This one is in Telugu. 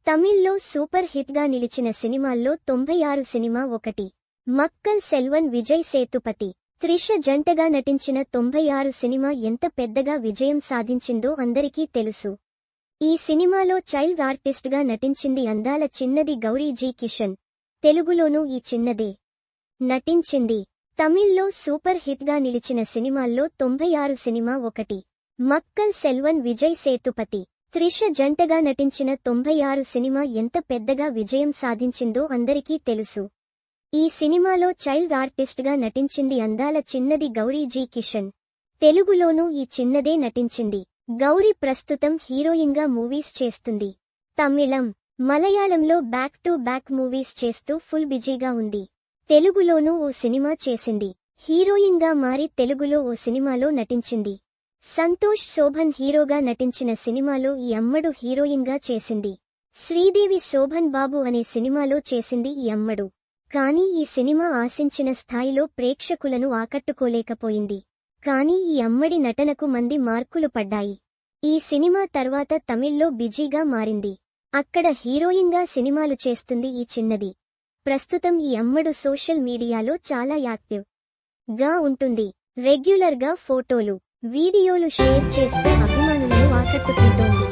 తమిళ్లో సూపర్ హిట్ గా నిలిచిన సినిమాల్లో 96 సినిమా ఒకటి. మక్కల్ సెల్వన్ విజయ్ సేతుపతి, త్రిష జంటగా నటించిన 96 సినిమా ఎంత పెద్దగా విజయం సాధించిందో అందరికీ తెలుసు. ఈ సినిమాలో చైల్డ్ ఆర్టిస్ట్ గా నటించింది అందాల చిన్నది గౌరీ జీ కిషన్. తెలుగులోనూ ఈ చిన్నదే నటించింది. తమిళ్లో సూపర్ హిట్ గా నిలిచిన సినిమాల్లో 96 సినిమా ఒకటి. మక్కల్ సెల్వన్ విజయ్ సేతుపతి, త్రిష జంటగా నటించిన 96 సినిమా ఎంత పెద్దగా విజయం సాధించిందో అందరికీ తెలుసు. ఈ సినిమాలో చైల్డ్ ఆర్టిస్ట్ గా నటించింది అందాల చిన్నది గౌరీ జీ కిషన్. తెలుగులోనూ ఈ చిన్నదే నటించింది. గౌరీ ప్రస్తుతం హీరోయిన్ గా మూవీస్ చేస్తుంది. తమిళం, మలయాళంలో బ్యాక్ టు బ్యాక్ మూవీస్ చేస్తూ ఫుల్ బిజీగా ఉంది. తెలుగులోనూ ఓ సినిమా చేసింది. హీరోయిన్ గా మారి తెలుగులో ఓ సినిమాలో నటించింది. సంతోష్ శోభన్ హీరోగా నటించిన సినిమాలో ఈ అమ్మడు హీరోయిన్ గా చేసింది. శ్రీదేవి శోభన్ బాబు అనే సినిమాలో చేసింది ఈ అమ్మడు. కానీ ఈ సినిమా ఆశించిన స్థాయిలో ప్రేక్షకులను ఆకట్టుకోలేకపోయింది. కానీ ఈ అమ్మడి నటనకు మంది మార్కులు పడ్డాయి. ఈ సినిమా తర్వాత తమిళ్లో బిజీగా మారింది. అక్కడ హీరోయిన్ గా సినిమాలు చేస్తుంది ఈ చిన్నది. ప్రస్తుతం ఈ అమ్మడు సోషల్ మీడియాలో చాలా యాక్టివ్ గా ఉంటుంది. రెగ్యులర్ గా ఫోటోలు, వీడియోలు షేర్ చేస్తూ అభిమానులను ఆకట్టుకుంటోంది.